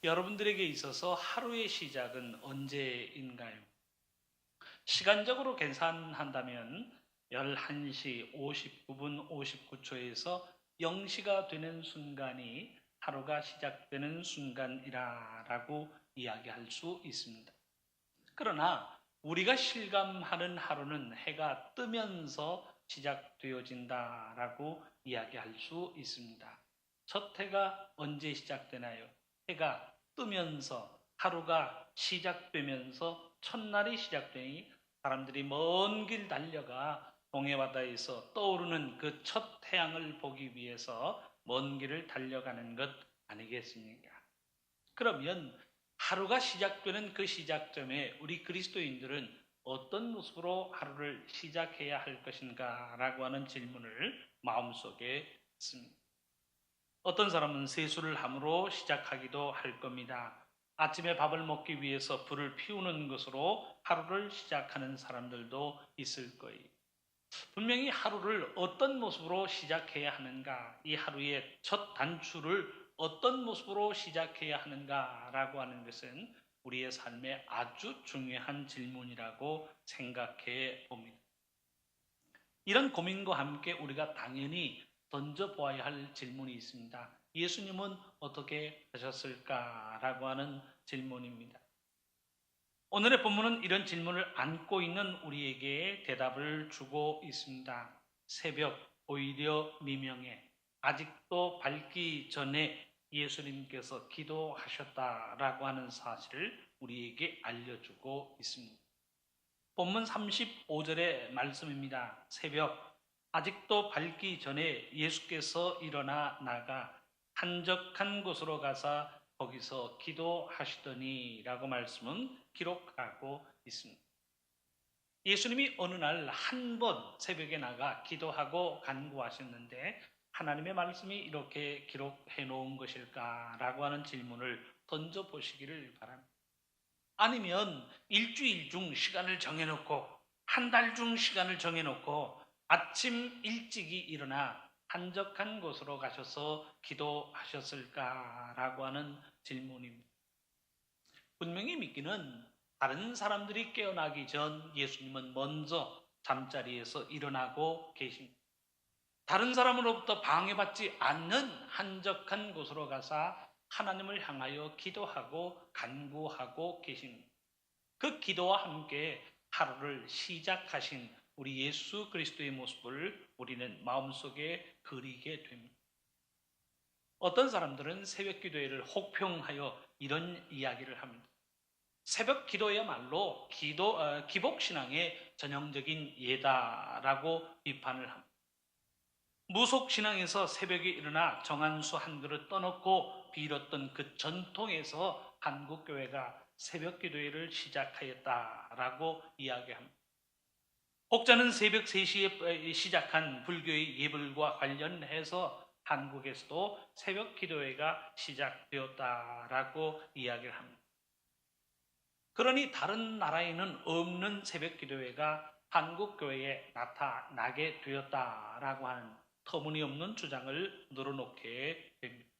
여러분들에게 있어서 하루의 시작은 언제인가요? 시간적으로 계산한다면 11시 59분 59초에서 0시가 되는 순간이 하루가 시작되는 순간이라고 이야기할 수 있습니다. 그러나 우리가 실감하는 하루는 해가 뜨면서 시작되어진다라고 이야기할 수 있습니다. 첫 해가 언제 시작되나요? 해가 뜨면서 하루가 시작되면서 첫날이 시작되니 사람들이 먼 길 달려가 동해바다에서 떠오르는 그 첫 태양을 보기 위해서 먼 길을 달려가는 것 아니겠습니까? 그러면 하루가 시작되는 그 시작점에 우리 그리스도인들은 어떤 모습으로 하루를 시작해야 할 것인가 라고 하는 질문을 마음속에 했습니다. 어떤 사람은 세수를 함으로 시작하기도 할 겁니다. 아침에 밥을 먹기 위해서 불을 피우는 것으로 하루를 시작하는 사람들도 있을 거예요. 분명히 하루를 어떤 모습으로 시작해야 하는가, 이 하루의 첫 단추를 어떤 모습으로 시작해야 하는가라고 하는 것은 우리의 삶에 아주 중요한 질문이라고 생각해 봅니다. 이런 고민과 함께 우리가 당연히 던져보아야 할 질문이 있습니다. 예수님은 어떻게 하셨을까라고 하는 질문입니다. 오늘의 본문은 이런 질문을 안고 있는 우리에게 대답을 주고 있습니다. 새벽, 오히려 미명에 아직도 밝기 전에 예수님께서 기도하셨다라고 하는 사실을 우리에게 알려주고 있습니다. 본문 35절의 말씀입니다. 새벽, 아직도 밝기 전에 예수께서 일어나 나가 한적한 곳으로 가사 거기서 기도하시더니 라고 말씀은 기록하고 있습니다. 예수님이 어느 날 한 번 새벽에 나가 기도하고 간구하셨는데 하나님의 말씀이 이렇게 기록해 놓은 것일까라고 하는 질문을 던져보시기를 바랍니다. 아니면 일주일 중 시간을 정해놓고 한 달 중 시간을 정해놓고 아침 일찍이 일어나 한적한 곳으로 가셔서 기도하셨을까라고 하는 질문입니다. 분명히 믿기는 다른 사람들이 깨어나기 전 예수님은 먼저 잠자리에서 일어나고 계십니다. 다른 사람으로부터 방해받지 않는 한적한 곳으로 가서 하나님을 향하여 기도하고 간구하고 계십니다. 그 기도와 함께 하루를 시작하신 우리 예수 그리스도의 모습을 우리는 마음속에 그리게 됩니다. 어떤 사람들은 새벽 기도회를 혹평하여 이런 이야기를 합니다. 새벽 기도야말로 기복신앙의 전형적인 예다라고 비판을 합니다. 무속신앙에서 새벽에 일어나 정한수 한 그릇 떠놓고 빌었던 그 전통에서 한국교회가 새벽 기도회를 시작하였다라고 이야기합니다. 혹자는 새벽 3시에 시작한 불교의 예불과 관련해서 한국에서도 새벽 기도회가 시작되었다라고 이야기를 합니다. 그러니 다른 나라에는 없는 새벽 기도회가 한국교회에 나타나게 되었다라고 하는 터무니없는 주장을 늘어놓게 됩니다.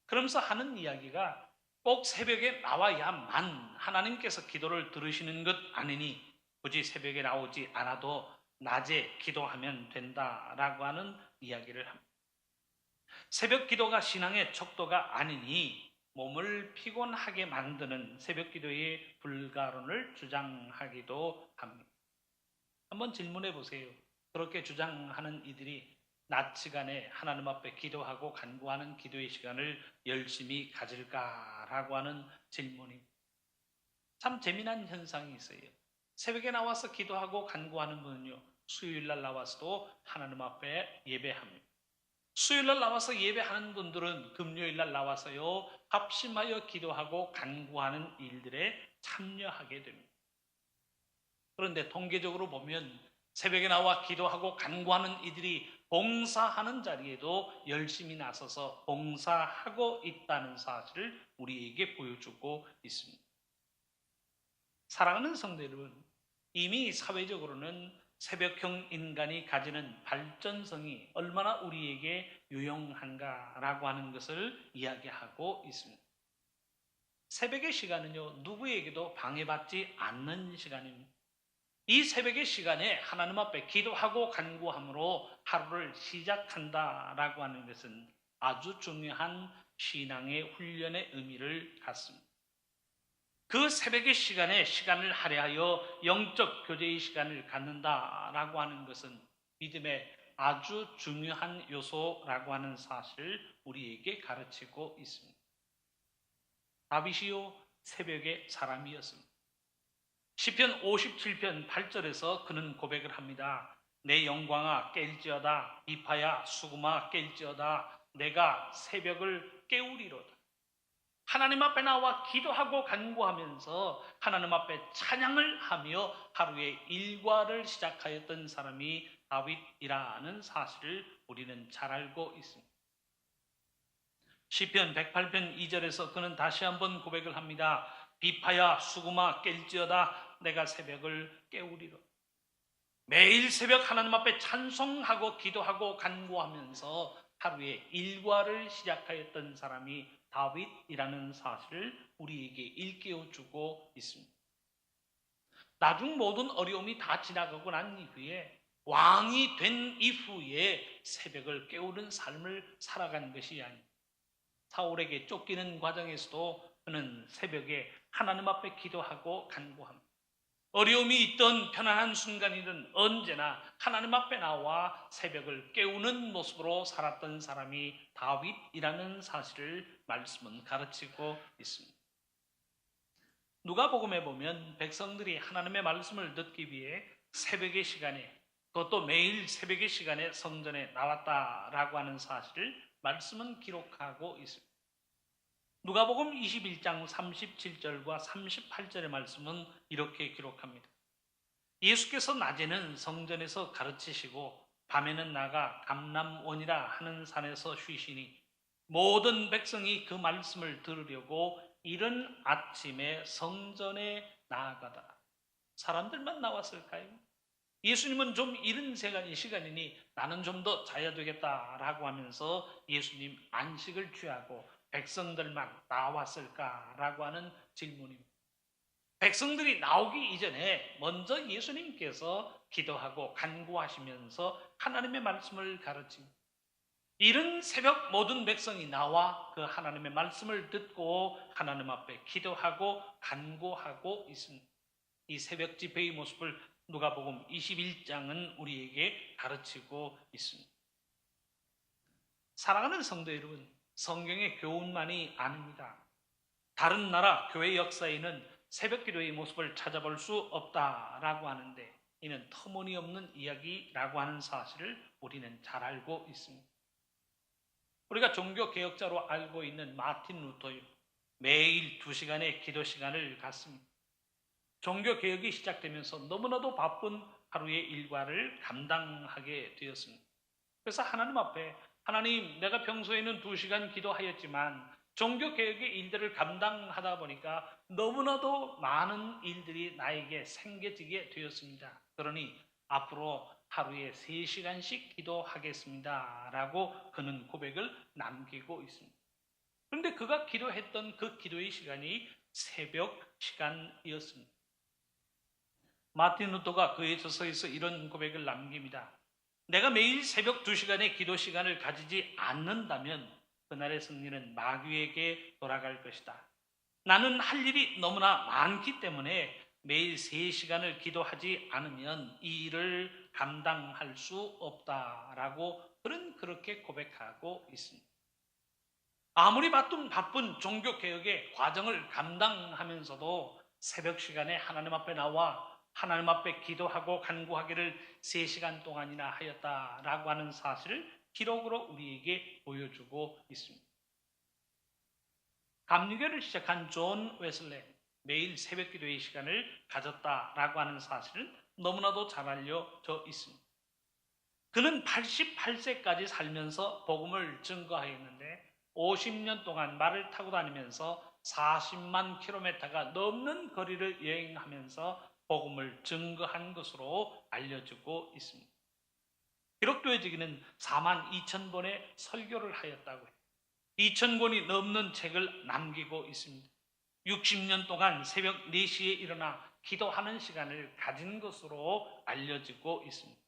그러면서 하는 이야기가 꼭 새벽에 나와야만 하나님께서 기도를 들으시는 것 아니니 굳이 새벽에 나오지 않아도 낮에 기도하면 된다라고 하는 이야기를 합니다. 새벽 기도가 신앙의 척도가 아니니 몸을 피곤하게 만드는 새벽 기도의 불가론을 주장하기도 합니다. 한번 질문해 보세요. 그렇게 주장하는 이들이 낮 시간에 하나님 앞에 기도하고 간구하는 기도의 시간을 열심히 가질까라고 하는 질문이 참 재미난 현상이 있어요. 새벽에 나와서 기도하고 간구하는 분은요, 수요일날 나와서도 하나님 앞에 예배합니다. 수요일날 나와서 예배하는 분들은 금요일날 나와서요 합심하여 기도하고 간구하는 일들에 참여하게 됩니다. 그런데 통계적으로 보면 새벽에 나와 기도하고 간구하는 이들이 봉사하는 자리에도 열심히 나서서 봉사하고 있다는 사실을 우리에게 보여주고 있습니다. 사랑하는 성도 여러분, 이미 사회적으로는 새벽형 인간이 가지는 발전성이 얼마나 우리에게 유용한가라고 하는 것을 이야기하고 있습니다. 새벽의 시간은요, 누구에게도 방해받지 않는 시간입니다. 이 새벽의 시간에 하나님 앞에 기도하고 간구함으로 하루를 시작한다라고 하는 것은 아주 중요한 신앙의 훈련의 의미를 갖습니다. 그 새벽의 시간에 시간을 할애하여 영적 교제의 시간을 갖는다라고 하는 것은 믿음의 아주 중요한 요소라고 하는 사실을 우리에게 가르치고 있습니다. 다윗이요, 새벽의 사람이었습니다. 시편 57편 8절에서 그는 고백을 합니다. 내 영광아 깰지어다, 비파야 수금아 깰지어다, 내가 새벽을 깨우리로다. 하나님 앞에 나와 기도하고 간구하면서 하나님 앞에 찬양을 하며 하루의 일과를 시작하였던 사람이 다윗이라는 사실을 우리는 잘 알고 있습니다. 시편 108편 2절에서 그는 다시 한번 고백을 합니다. 비파야 수금아 깰지어다, 내가 새벽을 깨우리로. 매일 새벽 하나님 앞에 찬송하고 기도하고 간구하면서 하루의 일과를 시작하였던 사람이 다윗이라는 사실을 우리에게 일깨워주고 있습니다. 나중 모든 어려움이 다 지나가고 난 이후에 왕이 된 이후에 새벽을 깨우는 삶을 살아간 것이 아닙니다. 사울에게 쫓기는 과정에서도 그는 새벽에 하나님 앞에 기도하고 간구합니다. 어려움이 있던 편안한 순간이든 언제나 하나님 앞에 나와 새벽을 깨우는 모습으로 살았던 사람이 다윗이라는 사실을 말씀은 가르치고 있습니다. 누가복음에 보면 백성들이 하나님의 말씀을 듣기 위해 새벽의 시간에, 그것도 매일 새벽의 시간에 성전에 나왔다라고 하는 사실을 말씀은 기록하고 있습니다. 누가복음 21장 37절과 38절의 말씀은 이렇게 기록합니다. 예수께서 낮에는 성전에서 가르치시고 밤에는 나가 감람원이라 하는 산에서 쉬시니 모든 백성이 그 말씀을 들으려고 이른 아침에 성전에 나아가다. 사람들만 나왔을까요? 예수님은 좀 이른 시간이니 나는 좀 더 자야 되겠다라고 하면서 예수님 안식을 취하고 백성들만 나왔을까라고 하는 질문입니다. 백성들이 나오기 이전에 먼저 예수님께서 기도하고 간구하시면서 하나님의 말씀을 가르칩니다. 이른 새벽 모든 백성이 나와 그 하나님의 말씀을 듣고 하나님 앞에 기도하고 간구하고 있습니다. 이 새벽 집회의 모습을 누가복음 21장은 우리에게 가르치고 있습니다. 사랑하는 성도 여러분, 성경의 교훈만이 아닙니다. 다른 나라 교회 역사에는 새벽 기도의 모습을 찾아볼 수 없다라고 하는데 이는 터무니없는 이야기라고 하는 사실을 우리는 잘 알고 있습니다. 우리가 종교개혁자로 알고 있는 마틴 루터요, 매일 2시간의 기도 시간을 갖습니다. 종교개혁이 시작되면서 너무나도 바쁜 하루의 일과를 감당하게 되었습니다. 그래서 하나님 앞에 하나님, 내가 평소에는 2시간 기도하였지만 종교개혁의 일들을 감당하다 보니까 너무나도 많은 일들이 나에게 생겨지게 되었습니다. 그러니 앞으로 하루에 3시간씩 기도하겠습니다 라고 그는 고백을 남기고 있습니다. 그런데 그가 기도했던 그 기도의 시간이 새벽 시간이었습니다. 마틴 루터가 그의 저서에서 이런 고백을 남깁니다. 내가 매일 새벽 2시간의 기도 시간을 가지지 않는다면 그날의 승리는 마귀에게 돌아갈 것이다. 나는 할 일이 너무나 많기 때문에 매일 3시간을 기도하지 않으면 이 일을 감당할 수 없다라고 그는 그렇게 고백하고 있습니다. 아무리 바쁜 종교개혁의 과정을 감당하면서도 새벽 시간에 하나님 앞에 나와 하나님 앞에 기도하고 간구하기를 3시간 동안이나 하였다라고 하는 사실을 기록으로 우리에게 보여주고 있습니다. 감리교를 시작한 존 웨슬레, 매일 새벽 기도의 시간을 가졌다라고 하는 사실은 너무나도 잘 알려져 있습니다. 그는 88세까지 살면서 복음을 증거하였는데 50년 동안 말을 타고 다니면서 40만 킬로미터가 넘는 거리를 여행하면서 복음을 증거한 것으로 알려지고 있습니다. 기록되어지기는 4만 2천 번의 설교를 하였다고 해요. 2천 권이 넘는 책을 남기고 있습니다. 60년 동안 새벽 4시에 일어나 기도하는 시간을 가진 것으로 알려지고 있습니다.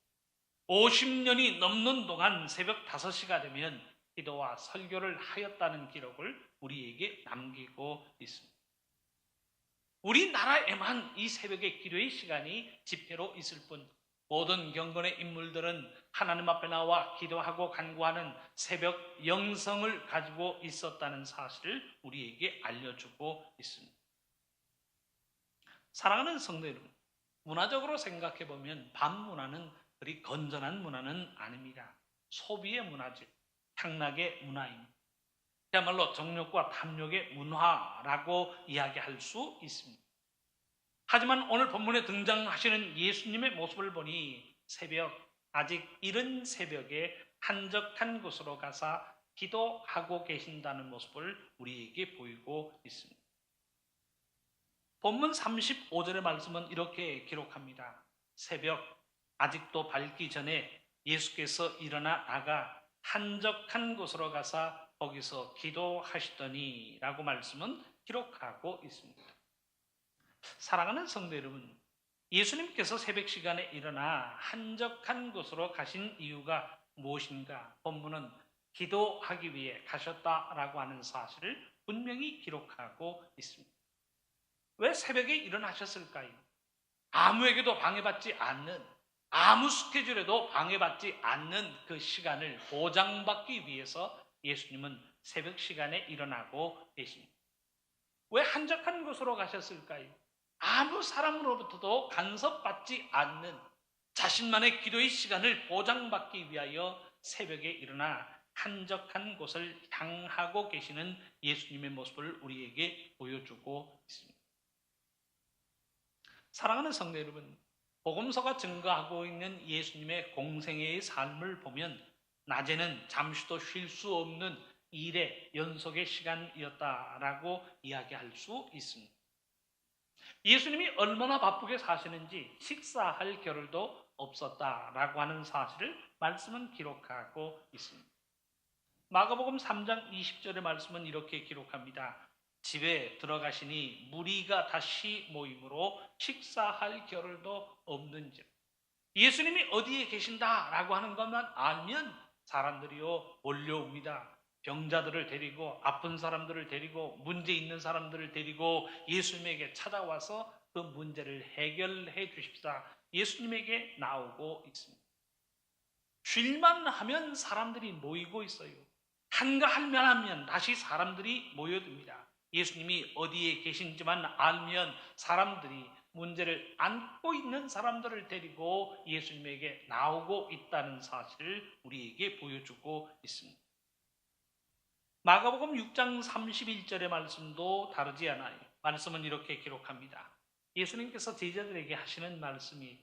50년이 넘는 동안 새벽 5시가 되면 기도와 설교를 하였다는 기록을 우리에게 남기고 있습니다. 우리나라에만 이 새벽의 기도의 시간이 집회로 있을 뿐 모든 경건의 인물들은 하나님 앞에 나와 기도하고 간구하는 새벽 영성을 가지고 있었다는 사실을 우리에게 알려주고 있습니다. 사랑하는 성도 여러분, 문화적으로 생각해 보면 밤 문화는 그리 건전한 문화는 아닙니다. 소비의 문화죠. 향락의 문화입니다. 그야말로 정욕과 탐욕의 문화라고 이야기할 수 있습니다. 하지만 오늘 본문에 등장하시는 예수님의 모습을 보니 아직 이른 새벽에 한적한 곳으로 가서 기도하고 계신다는 모습을 우리에게 보이고 있습니다. 본문 35절의 말씀은 이렇게 기록합니다. 새벽 아직도 밝기 전에 예수께서 일어나 나가 한적한 곳으로 가서 거기서 기도하시더니 라고 말씀은 기록하고 있습니다. 사랑하는 성도 여러분, 예수님께서 새벽 시간에 일어나 한적한 곳으로 가신 이유가 무엇인가? 본문은 기도하기 위해 가셨다라고 하는 사실을 분명히 기록하고 있습니다. 왜 새벽에 일어나셨을까요? 아무에게도 방해받지 않는, 아무 스케줄에도 방해받지 않는 그 시간을 보장받기 위해서 예수님은 새벽 시간에 일어나고 계십니다. 왜 한적한 곳으로 가셨을까요? 아무 사람으로부터도 간섭받지 않는 자신만의 기도의 시간을 보장받기 위하여 새벽에 일어나 한적한 곳을 향하고 계시는 예수님의 모습을 우리에게 보여주고 있습니다. 사랑하는 성도 여러분, 복음서가 증거하고 있는 예수님의 공생애의 삶을 보면 낮에는 잠시도 쉴 수 없는 일의 연속의 시간이었다라고 이야기할 수 있습니다. 예수님이 얼마나 바쁘게 사시는지 식사할 겨를도 없었다라고 하는 사실을 말씀은 기록하고 있습니다. 마가복음 3장 20절의 말씀은 이렇게 기록합니다. 집에 들어가시니 무리가 다시 모임으로 식사할 겨를도 없는지라. 예수님이 어디에 계신다라고 하는 것만 알면 사람들이요 몰려옵니다. 병자들을 데리고 아픈 사람들을 데리고 문제 있는 사람들을 데리고 예수님에게 찾아와서 그 문제를 해결해 주십사 예수님에게 나오고 있습니다. 쉴만 하면 사람들이 모이고 있어요. 한가할 만하면 다시 사람들이 모여듭니다. 예수님이 어디에 계신지만 알면 사람들이 문제를 안고 있는 사람들을 데리고 예수님에게 나오고 있다는 사실을 우리에게 보여주고 있습니다. 마가복음 6장 31절의 말씀도 다르지 않아요. 말씀은 이렇게 기록합니다. 예수님께서 제자들에게 하시는 말씀이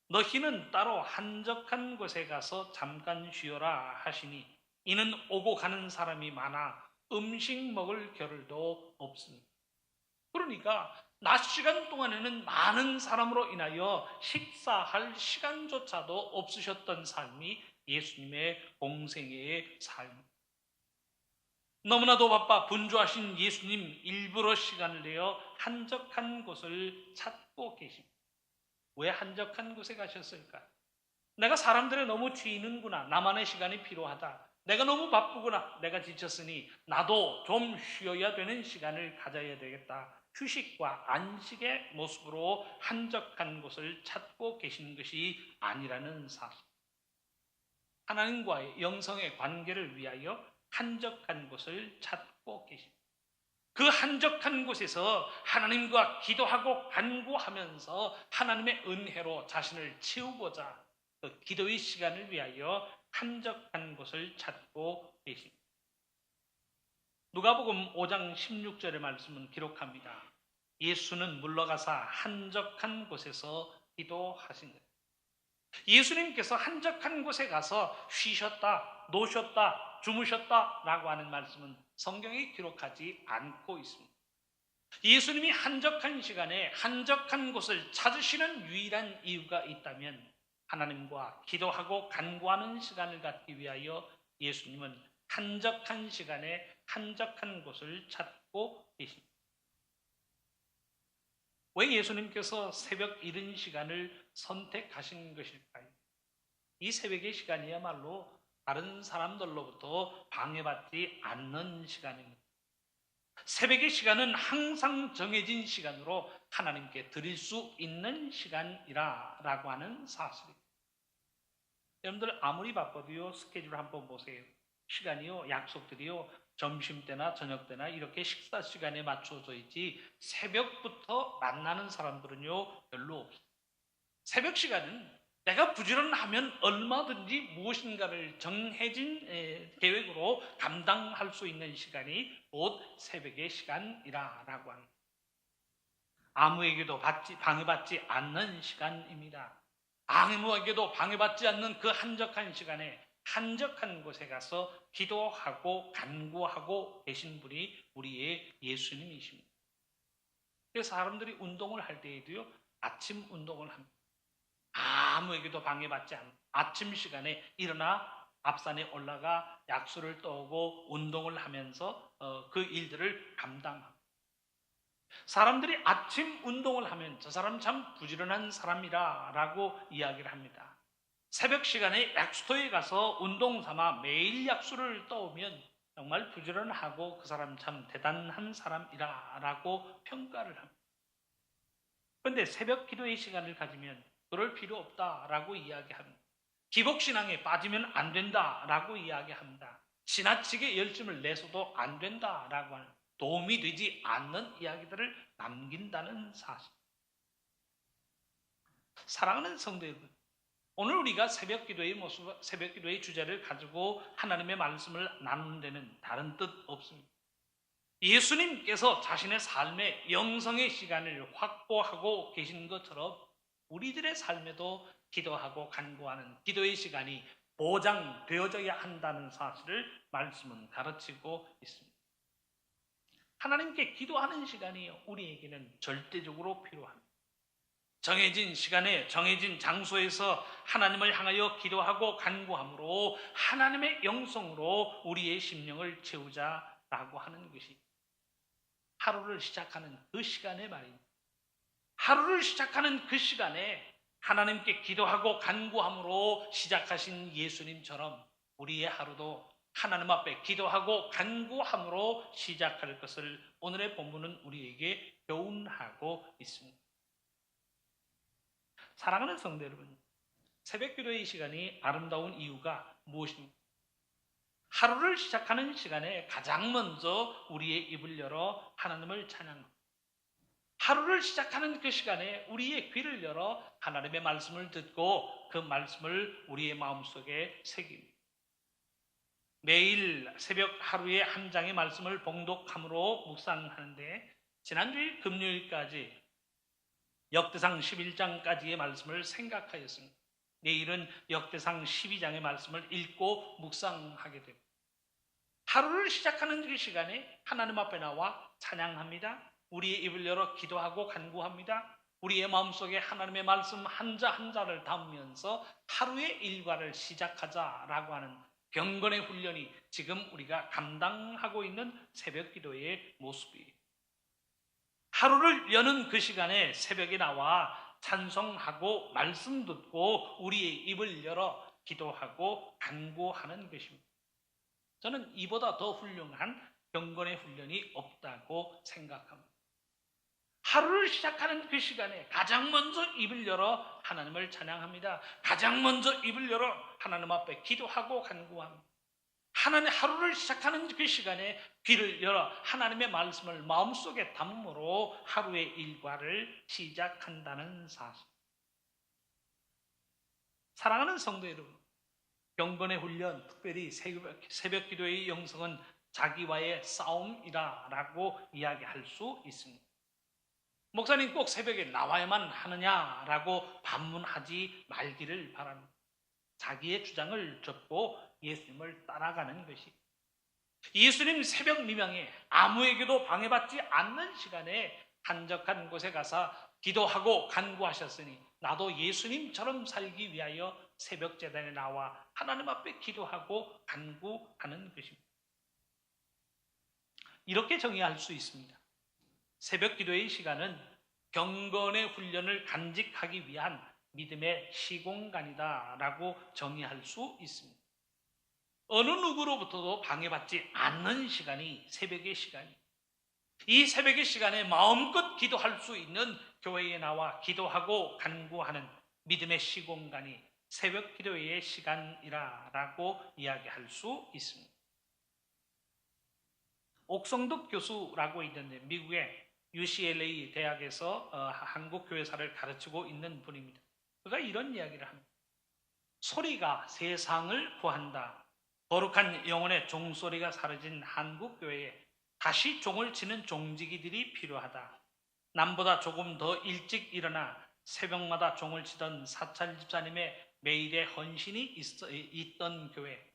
너희는 따로 한적한 곳에 가서 잠깐 쉬어라 하시니 이는 오고 가는 사람이 많아 음식 먹을 겨를도 없습니다. 그러니까 낮 시간 동안에는 많은 사람으로 인하여 식사할 시간조차도 없으셨던 삶이 예수님의 공생애의 삶. 너무나도 바빠 분주하신 예수님 일부러 시간을 내어 한적한 곳을 찾고 계십니다. 왜 한적한 곳에 가셨을까? 내가 사람들에 너무 튀는구나. 나만의 시간이 필요하다. 내가 너무 바쁘구나. 내가 지쳤으니 나도 좀 쉬어야 되는 시간을 가져야 되겠다. 휴식과 안식의 모습으로 한적한 곳을 찾고 계신 것이 아니라는 사실. 하나님과의 영성의 관계를 위하여 한적한 곳을 찾고 계십니다. 그 한적한 곳에서 하나님과 기도하고 간구하면서 하나님의 은혜로 자신을 채우고자 그 기도의 시간을 위하여 한적한 곳을 찾고 계십니다. 누가복음 5장 16절의 말씀은 기록합니다. 예수는 물러가사 한적한 곳에서 기도하신 것. 예수님께서 한적한 곳에 가서 쉬셨다, 노셨다, 주무셨다라고 하는 말씀은 성경에 기록하지 않고 있습니다. 예수님이 한적한 시간에 한적한 곳을 찾으시는 유일한 이유가 있다면 하나님과 기도하고 간구하는 시간을 갖기 위하여 예수님은 한적한 시간에 한적한 곳을 찾고 계십니다. 왜 예수님께서 새벽 이른 시간을 선택하신 것일까요? 이 새벽의 시간이야말로 다른 사람들로부터 방해받지 않는 시간입니다. 새벽의 시간은 항상 정해진 시간으로 하나님께 드릴 수 있는 시간이라고 하는 사실입니다. 여러분들 아무리 바빠도요, 스케줄 한번 보세요. 시간이요, 약속들이요, 점심때나 저녁때나 이렇게 식사 시간에 맞춰져 있지 새벽부터 만나는 사람들은요 별로 없어요. 새벽 시간은 내가 부지런하면 얼마든지 무엇인가를 정해진 계획으로 감당할 수 있는 시간이 곧 새벽의 시간이라고 합니다. 아무에게도 방해받지 않는 시간입니다. 아무에게도 방해받지 않는 그 한적한 시간에 한적한 곳에 가서 기도하고 간구하고 계신 분이 우리의 예수님이십니다. 그래서 사람들이 운동을 할 때에도요 아침 운동을 합니다. 아무에게도 방해받지 않는 아침 시간에 일어나 앞산에 올라가 약수를 떠오고 운동을 하면서 그 일들을 감당합니다. 사람들이 아침 운동을 하면 저 사람 참 부지런한 사람이라 라고 이야기를 합니다. 새벽 시간에 약수터에 가서 운동 삼아 매일 약수를 떠오면 정말 부지런하고 그 사람 참 대단한 사람이라 라고 평가를 합니다. 그런데 새벽 기도의 시간을 가지면 그럴 필요 없다라고 이야기합니다. 기복신앙에 빠지면 안 된다라고 이야기합니다. 지나치게 열심을 내서도 안 된다라고 하는 도움이 되지 않는 이야기들을 남긴다는 사실. 사랑하는 성도 여러분, 오늘 우리가 새벽 기도의 모습, 새벽 기도의 주제를 가지고 하나님의 말씀을 나누는 데는 다른 뜻 없습니다. 예수님께서 자신의 삶의 영성의 시간을 확보하고 계신 것처럼 우리들의 삶에도 기도하고 간구하는 기도의 시간이 보장되어져야 한다는 사실을 말씀은 가르치고 있습니다. 하나님께 기도하는 시간이 우리에게는 절대적으로 필요합니다. 정해진 시간에 정해진 장소에서 하나님을 향하여 기도하고 간구함으로 하나님의 영성으로 우리의 심령을 채우자라고 하는 것이 하루를 시작하는 그 시간에 말입니다. 하루를 시작하는 그 시간에 하나님께 기도하고 간구함으로 시작하신 예수님처럼 우리의 하루도 하나님 앞에 기도하고 간구함으로 시작할 것을 오늘의 본문은 우리에게 교훈하고 있습니다. 사랑하는 성도 여러분, 새벽 기도의 시간이 아름다운 이유가 무엇입니까? 하루를 시작하는 시간에 가장 먼저 우리의 입을 열어 하나님을 찬양합니다. 하루를 시작하는 그 시간에 우리의 귀를 열어 하나님의 말씀을 듣고 그 말씀을 우리의 마음속에 새깁니다. 매일 새벽 하루에 한 장의 말씀을 봉독함으로 묵상하는데 지난주일 금요일까지 역대상 11장까지의 말씀을 생각하였습니다. 내일은 역대상 12장의 말씀을 읽고 묵상하게 됩니다. 하루를 시작하는 그 시간에 하나님 앞에 나와 찬양합니다. 우리의 입을 열어 기도하고 간구합니다. 우리의 마음속에 하나님의 말씀 한자 한자를 담으면서 하루의 일과를 시작하자라고 하는 경건의 훈련이 지금 우리가 감당하고 있는 새벽 기도의 모습이에요. 하루를 여는 그 시간에 새벽에 나와 찬송하고 말씀 듣고 우리의 입을 열어 기도하고 간구하는 것입니다. 저는 이보다 더 훌륭한 경건의 훈련이 없다고 생각합니다. 하루를 시작하는 그 시간에 가장 먼저 입을 열어 하나님을 찬양합니다. 가장 먼저 입을 열어 하나님 앞에 기도하고 간구합니다. 하루를 시작하는 그 시간에 귀를 열어 하나님의 말씀을 마음속에 담음으로 하루의 일과를 시작한다는 사실. 사랑하는 성도 여러분, 경건의 훈련, 특별히 새벽 기도의 영성은 자기와의 싸움이라고 이야기할 수 있습니다. 목사님 꼭 새벽에 나와야만 하느냐라고 반문하지 말기를 바랍니다. 자기의 주장을 접고 예수님을 따라가는 것이 예수님 새벽 미명에 아무에게도 방해받지 않는 시간에 한적한 곳에 가서 기도하고 간구하셨으니 나도 예수님처럼 살기 위하여 새벽 제단에 나와 하나님 앞에 기도하고 간구하는 것입니다. 이렇게 정의할 수 있습니다. 새벽 기도의 시간은 경건의 훈련을 간직하기 위한 믿음의 시공간이다라고 정의할 수 있습니다. 어느 누구로부터도 방해받지 않는 시간이 새벽의 시간이, 이 새벽의 시간에 마음껏 기도할 수 있는 교회에 나와 기도하고 간구하는 믿음의 시공간이 새벽 기도의 시간이라고 이야기할 수 있습니다. 옥성덕 교수라고 있는데 미국의 UCLA 대학에서 한국 교회사를 가르치고 있는 분입니다. 그가 이런 이야기를 합니다. 소리가 세상을 구한다. 거룩한 영혼의 종소리가 사라진 한국 교회에 다시 종을 치는 종지기들이 필요하다. 남보다 조금 더 일찍 일어나 새벽마다 종을 치던 사찰 집사님의 매일의 헌신이 있던 교회.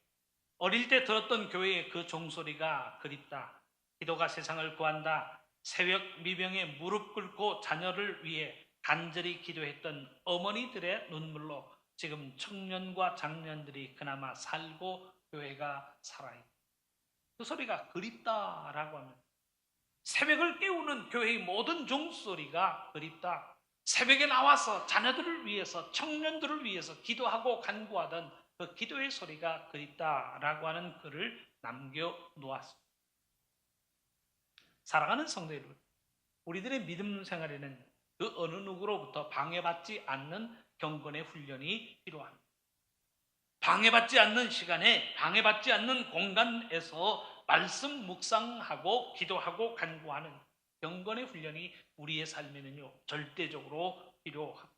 어릴 때 들었던 교회의 그 종소리가 그립다. 기도가 세상을 구한다. 새벽 미명에 무릎 꿇고 자녀를 위해 간절히 기도했던 어머니들의 눈물로 지금 청년과 장년들이 그나마 살고 교회가 살아있다. 그 소리가 그립다라고 하면 새벽을 깨우는 교회의 모든 종소리가 그립다. 새벽에 나와서 자녀들을 위해서 청년들을 위해서 기도하고 간구하던 그 기도의 소리가 그립다라고 하는 글을 남겨놓았습니다. 사랑하는 성도 여러분, 우리들의 믿음 생활에는 그 어느 누구로부터 방해받지 않는 경건의 훈련이 필요합니다. 방해받지 않는 시간에 방해받지 않는 공간에서 말씀 묵상하고 기도하고 간구하는 경건의 훈련이 우리의 삶에는요 절대적으로 필요합니다.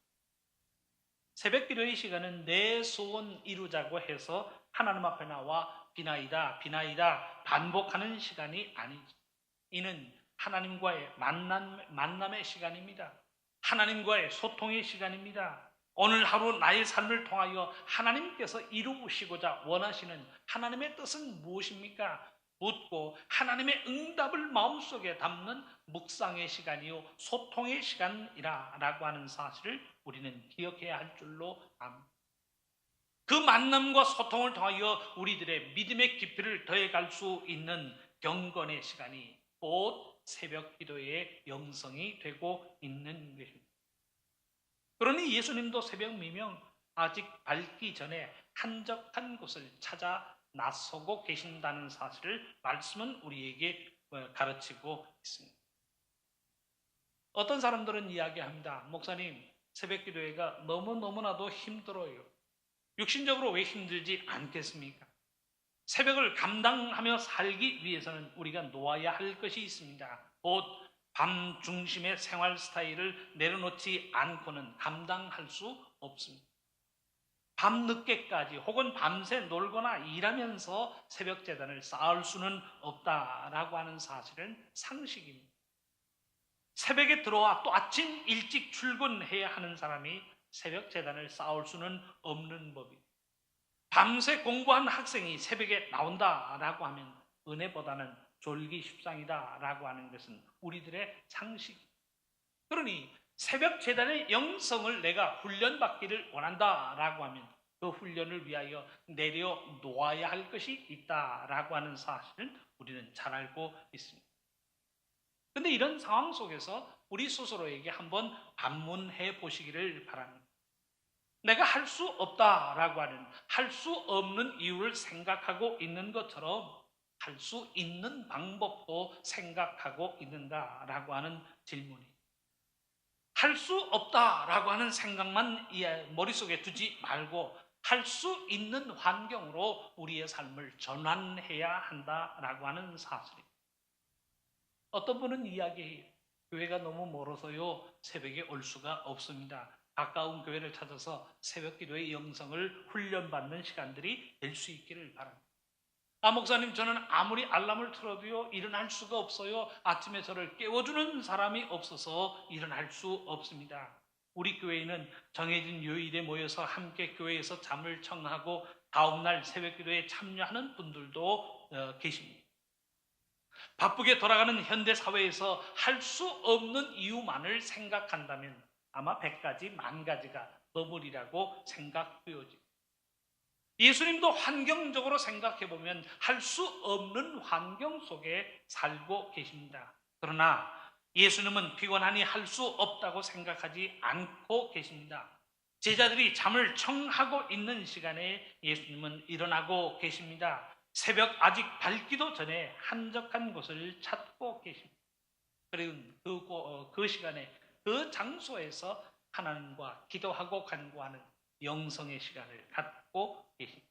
새벽 기도의 시간은 내 소원 이루자고 해서 하나님 앞에 나와 비나이다 비나이다 반복하는 시간이 아니지. 이는 하나님과의 만남의 시간입니다. 하나님과의 소통의 시간입니다. 오늘 하루 나의 삶을 통하여 하나님께서 이루시고자 원하시는 하나님의 뜻은 무엇입니까? 묻고 하나님의 응답을 마음속에 담는 묵상의 시간이요 소통의 시간이라고 하는 사실을 우리는 기억해야 할 줄로 압니다. 그 만남과 소통을 통하여 우리들의 믿음의 깊이를 더해갈 수 있는 경건의 시간이 곧 새벽 기도의 영성이 되고 있는 것입니다. 그러니 예수님도 새벽 미명 아직 밝기 전에 한적한 곳을 찾아 나서고 계신다는 사실을 말씀은 우리에게 가르치고 있습니다. 어떤 사람들은 이야기합니다. 목사님, 새벽 기도회가 너무나도 힘들어요. 육신적으로 왜 힘들지 않겠습니까? 새벽을 감당하며 살기 위해서는 우리가 놓아야 할 것이 있습니다. 곧 밤 중심의 생활 스타일을 내려놓지 않고는 감당할 수 없습니다. 밤늦게까지 혹은 밤새 놀거나 일하면서 새벽 제단을 쌓을 수는 없다라고 하는 사실은 상식입니다. 새벽에 들어와 또 아침 일찍 출근해야 하는 사람이 새벽 제단을 쌓을 수는 없는 법입니다. 밤새 공부한 학생이 새벽에 나온다라고 하면 은혜보다는 졸기 십상이다라고 하는 것은 우리들의 상식입니다. 그러니 새벽 제단의 영성을 내가 훈련받기를 원한다라고 하면 그 훈련을 위하여 내려놓아야 할 것이 있다라고 하는 사실은 우리는 잘 알고 있습니다. 그런데 이런 상황 속에서 우리 스스로에게 한번 반문해 보시기를 바랍니다. 내가 할 수 없다라고 하는 할 수 없는 이유를 생각하고 있는 것처럼 할 수 있는 방법도 생각하고 있는가라고 하는 질문이 할 수 없다라고 하는 생각만 머릿속에 두지 말고 할 수 있는 환경으로 우리의 삶을 전환해야 한다라고 하는 사실입니다. 어떤 분은 이야기해요. 교회가 너무 멀어서요 새벽에 올 수가 없습니다. 가까운 교회를 찾아서 새벽 기도의 영성을 훈련받는 시간들이 될 수 있기를 바랍니다. 목사님, 저는 아무리 알람을 틀어도요 일어날 수가 없어요. 아침에 저를 깨워주는 사람이 없어서 일어날 수 없습니다. 우리 교회에는 정해진 요일에 모여서 함께 교회에서 잠을 청하고 다음날 새벽 기도에 참여하는 분들도 계십니다. 바쁘게 돌아가는 현대 사회에서 할 수 없는 이유만을 생각한다면 아마 100가지, 10,000가지가 버무리라고 생각되어집니다. 예수님도 환경적으로 생각해보면 할 수 없는 환경 속에 살고 계십니다. 그러나 예수님은 피곤하니 할 수 없다고 생각하지 않고 계십니다. 제자들이 잠을 청하고 있는 시간에 예수님은 일어나고 계십니다. 새벽 아직 밝기도 전에 한적한 곳을 찾고 계십니다. 그리고 그 시간에 그 장소에서 하나님과 기도하고 간구하는 영성의 시간을 갖고 계십니다.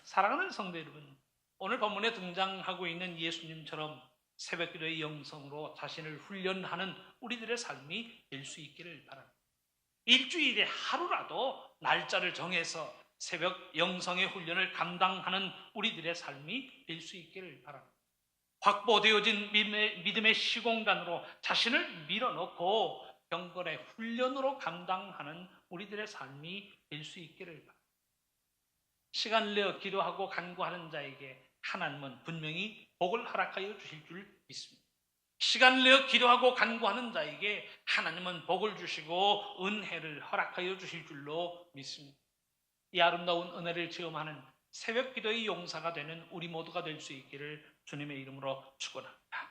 사랑하는 성도 여러분, 오늘 본문에 등장하고 있는 예수님처럼 새벽 기도의 영성으로 자신을 훈련하는 우리들의 삶이 될 수 있기를 바랍니다. 일주일에 하루라도 날짜를 정해서 새벽 영성의 훈련을 감당하는 우리들의 삶이 될 수 있기를 바랍니다. 확보되어진 믿음의 시공간으로 자신을 밀어넣고 경건의 훈련으로 감당하는 우리들의 삶이 될 수 있기를 바랍니다. 시간을 내어 기도하고 간구하는 자에게 하나님은 분명히 복을 허락하여 주실 줄 믿습니다. 시간을 내어 기도하고 간구하는 자에게 하나님은 복을 주시고 은혜를 허락하여 주실 줄로 믿습니다. 이 아름다운 은혜를 체험하는 새벽 기도의 용사가 되는 우리 모두가 될 수 있기를 주님의 이름으로 축원합니다.